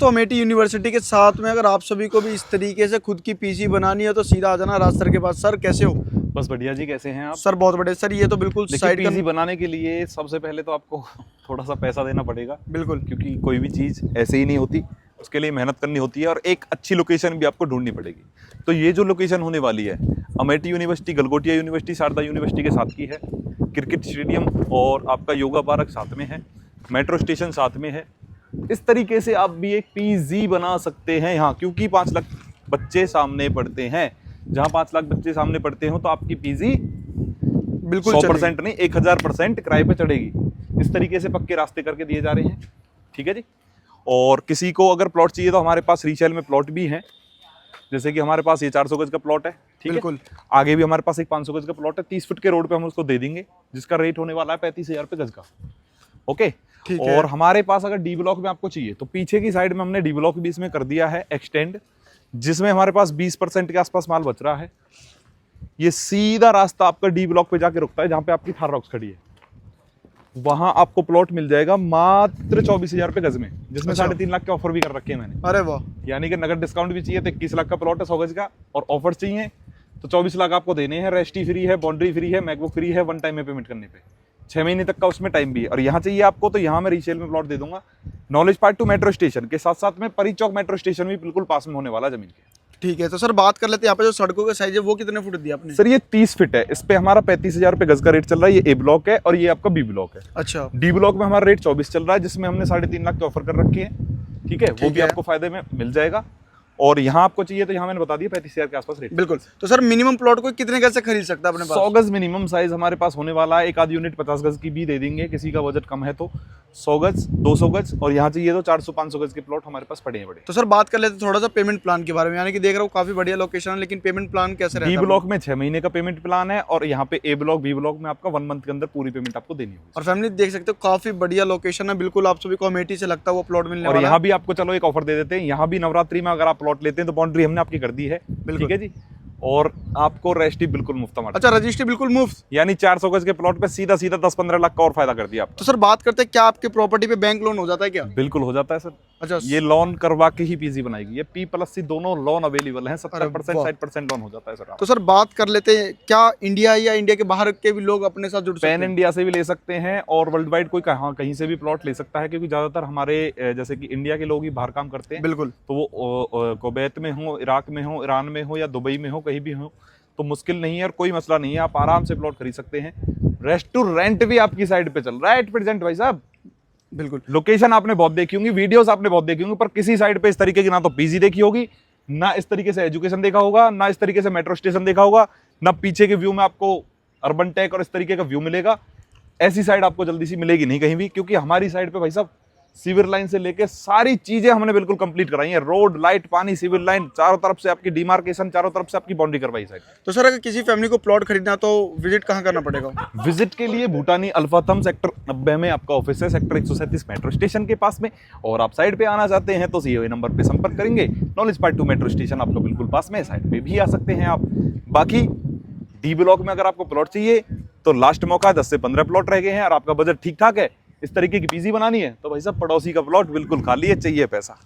Amethi university के साथ में अगर आप सभी को भी इस तरीके से खुद की पीसी बनानी है तो सीधा आ जाना राज सर के पास। सर कैसे हो? बस बढ़िया जी, कैसे हैं आप? सर बहुत बढ़िया सर। ये तो बिल्कुल साइड पीसी बनाने के लिए सबसे पहले तो आपको थोड़ा सा पैसा देना पड़ेगा, बिल्कुल, क्योंकि कोई भी चीज़ ऐसे ही नहीं होती, उसके लिए मेहनत करनी होती है और एक अच्छी लोकेशन भी आपको ढूंढनी पड़ेगी। तो ये जो लोकेशन होने वाली है Amity university, Galgotia university, Sharda university के साथ की है। क्रिकेट स्टेडियम और आपका योगा पार्क साथ में है, मेट्रो स्टेशन साथ में है। इस तरीके से आप भी एक पीजी बना सकते हैं यहाँ, क्योंकि 5 लाख बच्चे सामने पढ़ते हैं। जहाँ 5 लाख बच्चे सामने पढ़ते हो तो आपकी पीजी बिल्कुल 100% नहीं 1000% किराए पे चढ़ेगी। इस तरीके से पक्के रास्ते करके दिए जा रहे हैं, ठीक है जी। और किसी को अगर प्लॉट चाहिए तो हमारे पास रीसेल में प्लॉट भी हैं, जैसे कि हमारे पास ये 400 गज का प्लॉट है, ठीक है। आगे भी हमारे पास एक 500 गज का प्लॉट है, 30 फुट के रोड पे हम उसको दे देंगे, जिसका रेट होने वाला है 35,000 रुपये गज का। ओके, और हमारे पास अगर डी ब्लॉक में आपको चाहिए तो पीछे की साइड में हमने डी ब्लॉक भी इसमें कर दिया है एक्सटेंड, जिसमें हमारे पास 20% के आसपास माल बच रहा है। ये सीधा रास्ता आपका डी ब्लॉक पे जाके रुकता है, जहां पे आपकी थार रॉक्स खड़ी है। वहां आपको प्लॉट मिल जाएगा मात्र 24,000 रुपये गज में, जिसमें 3.5 लाख के ऑफर भी कर रखे हैं मैंने। अरे वाह, यानी कि नगद डिस्काउंट भी चाहिए तो 21 लाख का प्लॉट है 100 गज का, और ऑफर चाहिए तो 24 लाख आपको देने हैं। रेस्टी फ्री है, बाउंड्री फ्री है, मैकबुक फ्री है, 1 टाइम में पेमेंट करने पे 6 महीने तक का उसमें टाइम भी है। और यहाँ चाहिए आपको तो यहाँ मैं रीसेल में प्लॉट दे दूंगा। Knowledge park two metro station के साथ साथ में परी चौक मेट्रो स्टेशन भी बिल्कुल पास में होने वाला जमीन के। ठीक है, तो सर बात कर लेते हैं यहाँ पे जो सड़कों का साइज है वो कितने फुट दिया आपने? सर ये 30 फीट है, इस पे हमारा 35,000 रुपये गज का रेट चल रहा है। ये ए ब्लॉक है और ये आपका बी ब्लॉक है। अच्छा, डी ब्लॉक में हमारा रेट 24 चल रहा है, जिसमें हमने 3.5 लाख के ऑफर कर रखे हैं, ठीक है। वो भी आपको फायदे में मिल जाएगा। और यहाँ आपको चाहिए तो यहाँ मैंने बता दिया 35,000 के आसपास रेट। बिल्कुल। तो सर मिनिमम प्लॉट को कितने गज से खरीद सकता है अपने पास? 100 गज मिनिमम साइज हमारे पास होने वाला है। एक आध यूनिट 50 गज की भी दे देंगे, किसी का बजट कम है तो 100 गज, 200 गज, और यहाँ चाहिए तो 400-500 गज के प्लॉट हमारे पास पड़े हैं बड़े। तो सर बात कर लेते हैं थोड़ा सा पेमेंट प्लान के बारे में, यानी कि देख रहा हूँ काफी बढ़िया लोकेशन है, लेकिन पेमेंट प्लान कैसे रहता है? डी ब्लॉक में 6 महीने का पेमेंट प्लान है, और यहाँ पे ए ब्लॉक, बी ब्लॉक में आपका 1 मंथ के अंदर पूरी पेमेंट आपको देनी होगी। और फैमिली देख सकते हो काफी बढ़िया लोकेशन है, बिल्कुल आप सभी को अमेठी से लगता हुआ प्लॉट मिलने वाला है। और यहाँ भी आपको चलो एक ऑफर दे देते हैं, यहाँ भी नवरात्रि में अगर आप प्लॉट लेते हैं तो बाउंड्री हमने आपकी कर दी है, ठीक है जी। और आपको रजिस्ट्री बिल्कुल मुफ्त। अच्छा, रजिस्ट्री बिल्कुल मुफ्त, यानी 400 गज के प्लॉट पे सीधा 10-15 लाख का और फायदा कर दिया आपको। तो सर बात करते हैं क्या आपके प्रॉपर्टी पे बैंक लोन हो जाता है क्या? बिल्कुल हो जाता है सर। अच्छा, ये लोन करवा के ही पीजी बनाएगी। ये P+C दोनों लोन अवेलेबल हैं, 70% 60% लोन हो जाता है सर। तो सर बात कर लेते हैं क्या इंडिया या इंडिया के बाहर के भी लोग अपने साथ जुड़ सकते हैं? पैन इंडिया से भी ले सकते हैं और वर्ल्ड वाइड कोई कहीं से भी प्लॉट ले सकता है, क्योंकि ज्यादातर हमारे जैसे कि इंडिया के लोग ही बाहर काम करते हैं। बिल्कुल, तो वो कुवैत में हो, इराक में हो, ईरान में हो या दुबई में हो, कहीं भी हो तो मुश्किल नहीं है और कोई मसला नहीं है। आप आराम से प्लॉट खरीद सकते हैं। रेस्टोरेंट भी आपकी साइड पे चल रहा है एट प्रेजेंट भाई साहब। बिल्कुल, लोकेशन आपने बहुत देखी होंगी, वीडियोस आपने बहुत देखी होंगी, पर किसी साइड पे इस तरीके की ना तो पीजी देखी होगी, ना इस तरीके से एजुकेशन देखा होगा, ना इस तरीके से मेट्रो स्टेशन देखा होगा, ना पीछे के व्यू में आपको अर्बन टेक और इस तरीके का व्यू मिलेगा। ऐसी साइड आपको जल्दी सी मिलेगी नहीं कहीं भी, क्योंकि हमारी साइड पे भाई साहब सिविल लाइन से लेके सारी चीजें हमने बिल्कुल कंप्लीट कराई है। रोड, लाइट, पानी, सिविल लाइन, चारों तरफ से आपकी डिमार्केशन, चारों तरफ से आपकी बाउंड्री करवाई साइड। तो सर अगर किसी फैमिली को प्लॉट खरीदना तो विजिट कहाँ करना पड़ेगा? विजिट के लिए भूटानी अल्फाथम सेक्टर 90 में आपका ऑफिस है, सेक्टर 137 मेट्रो स्टेशन के पास में। और आप साइड पे आना चाहते हैं तो सीओए नंबर पे संपर्क करेंगे। Knowledge park two metro station आपका बिल्कुल पास में, साइड पे भी आ सकते हैं आप। बाकी डी ब्लॉक में अगर आपको प्लॉट चाहिए तो लास्ट मौका, 10 से 15 प्लॉट रह गए हैं और आपका बजट ठीक ठाक है, इस तरीके की पीजी बनानी है तो भाई साहब पड़ोसी का प्लॉट बिल्कुल खाली है, चाहिए पैसा।